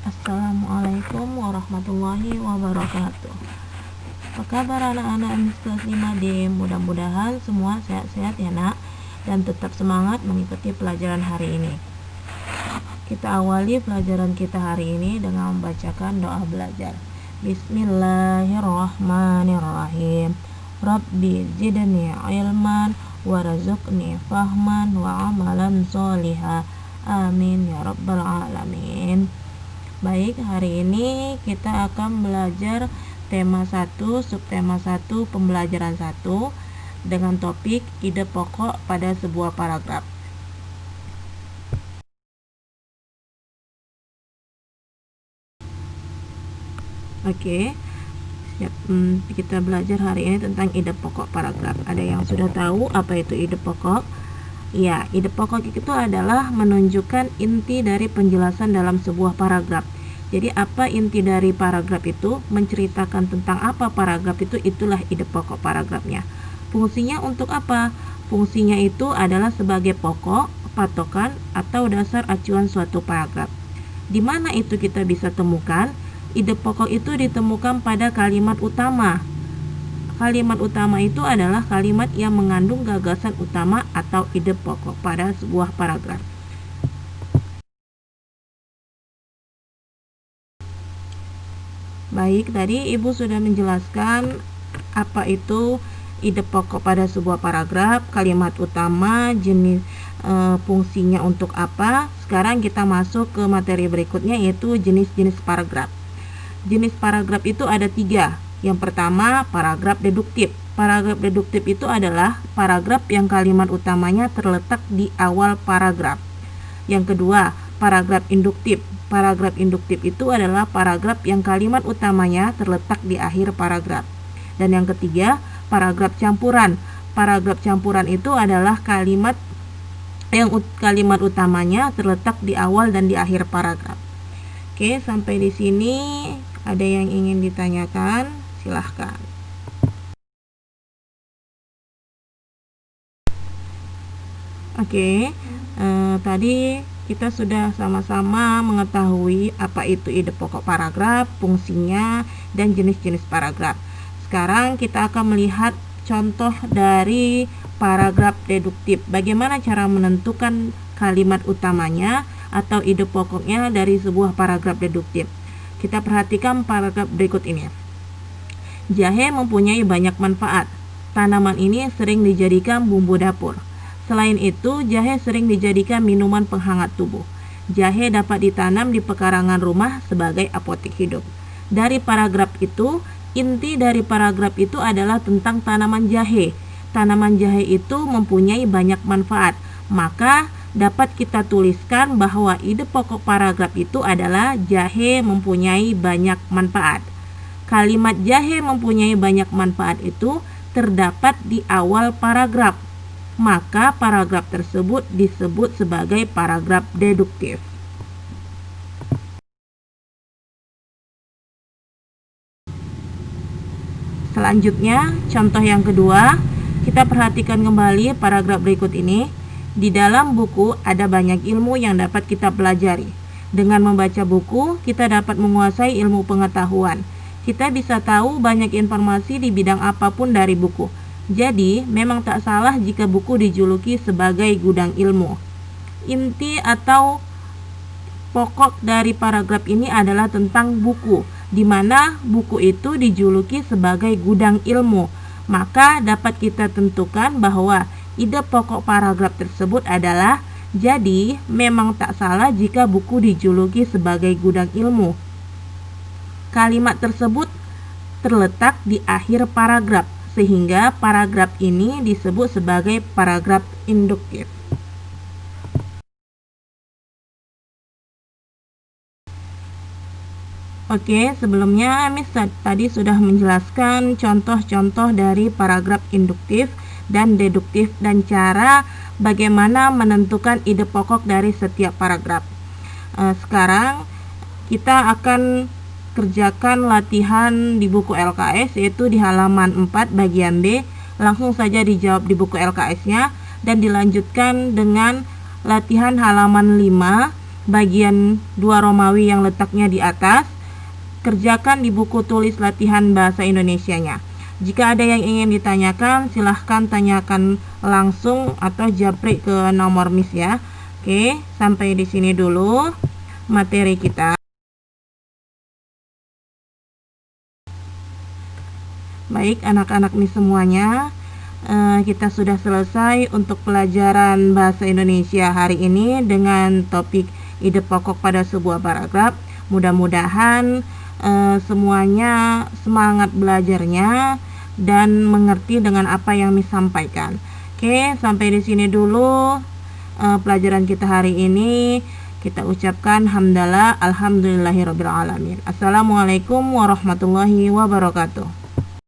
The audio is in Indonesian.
Assalamualaikum warahmatullahi wabarakatuh. Apa kabar anak-anak Miss kelas 5D? Mudah-mudahan semua sehat-sehat ya nak, dan tetap semangat mengikuti pelajaran hari ini. Kita awali pelajaran kita hari ini dengan membacakan doa belajar. Bismillahirrahmanirrahim. Rabbi zidni ilman warzuqni fahman wa amalan sholiha. Amin ya rabbal alamin. Baik, hari ini kita akan belajar tema 1, subtema 1, pembelajaran 1 dengan topik ide pokok pada sebuah paragraf. Oke. Kita belajar hari ini tentang ide pokok paragraf. Ada yang sudah tahu apa itu ide pokok? Ya, ide pokok itu adalah menunjukkan inti dari penjelasan dalam sebuah paragraf. Jadi apa inti dari paragraf itu? Menceritakan tentang apa paragraf itu, itulah ide pokok paragrafnya. Fungsinya untuk apa? Fungsinya itu adalah sebagai pokok, patokan, atau dasar acuan suatu paragraf. Di mana itu kita bisa temukan? Ide pokok itu ditemukan pada kalimat utama. Kalimat utama itu adalah kalimat yang mengandung gagasan utama atau ide pokok pada sebuah paragraf. Baik, tadi Ibu sudah menjelaskan apa itu ide pokok pada sebuah paragraf, kalimat utama, jenis fungsinya untuk apa. Sekarang kita masuk ke materi berikutnya, yaitu jenis-jenis paragraf. Jenis paragraf itu ada 3. Yang pertama, paragraf deduktif. Paragraf deduktif itu adalah paragraf yang kalimat utamanya terletak di awal paragraf. Yang kedua, paragraf induktif. Paragraf induktif itu adalah paragraf yang kalimat utamanya terletak di akhir paragraf. Dan yang ketiga, paragraf campuran. Paragraf campuran itu adalah kalimat yang kalimat utamanya terletak di awal dan di akhir paragraf. Oke, sampai di sini ada yang ingin ditanyakan? Silahkan. Oke, tadi kita sudah sama-sama mengetahui apa itu ide pokok paragraf, fungsinya, dan jenis-jenis paragraf. Sekarang kita akan melihat contoh dari paragraf deduktif. Bagaimana cara menentukan kalimat utamanya atau ide pokoknya dari sebuah paragraf deduktif. Kita perhatikan paragraf berikut ini. Jahe mempunyai banyak manfaat. Tanaman ini sering dijadikan bumbu dapur. Selain itu, jahe sering dijadikan minuman penghangat tubuh. Jahe dapat ditanam di pekarangan rumah sebagai apotek hidup. Dari paragraf itu, inti dari paragraf itu adalah tentang tanaman jahe. Tanaman jahe itu mempunyai banyak manfaat. Maka dapat kita tuliskan bahwa ide pokok paragraf itu adalah jahe mempunyai banyak manfaat. Kalimat jahe mempunyai banyak manfaat itu terdapat di awal paragraf. Maka paragraf tersebut disebut sebagai paragraf deduktif. Selanjutnya, contoh yang kedua, kita perhatikan kembali paragraf berikut ini. Di dalam buku ada banyak ilmu yang dapat kita pelajari. Dengan membaca buku, kita dapat menguasai ilmu pengetahuan. Kita bisa tahu banyak informasi di bidang apapun dari buku. Jadi, memang tak salah jika buku dijuluki sebagai gudang ilmu. Inti atau pokok dari paragraf ini adalah tentang buku, di mana buku itu dijuluki sebagai gudang ilmu. Maka dapat kita tentukan bahwa ide pokok paragraf tersebut adalah, jadi memang tak salah jika buku dijuluki sebagai gudang ilmu. Kalimat tersebut terletak di akhir paragraf, sehingga paragraf ini disebut sebagai paragraf induktif. Oke, sebelumnya Miss tadi sudah menjelaskan contoh-contoh dari paragraf induktif dan deduktif dan cara bagaimana menentukan ide pokok dari setiap paragraf. Sekarang kita akan kerjakan latihan di buku LKS, yaitu di halaman 4 bagian B. Langsung saja dijawab di buku LKS-nya dan dilanjutkan dengan latihan halaman 5 bagian 2 Romawi yang letaknya di atas. Kerjakan di buku tulis latihan bahasa Indonesianya. Jika ada yang ingin ditanyakan, silahkan tanyakan langsung atau japri ke nomor Miss ya. Oke, sampai di sini dulu materi kita. Baik anak-anak Miss semuanya, kita sudah selesai untuk pelajaran bahasa Indonesia hari ini dengan topik ide pokok pada sebuah paragraf. Mudah-mudahan semuanya semangat belajarnya dan mengerti dengan apa yang Miss sampaikan. Oke, sampai di sini dulu pelajaran kita hari ini. Kita ucapkan hamdalah, alhamdulillahirabbil alamin. Assalamualaikum warahmatullahi wabarakatuh.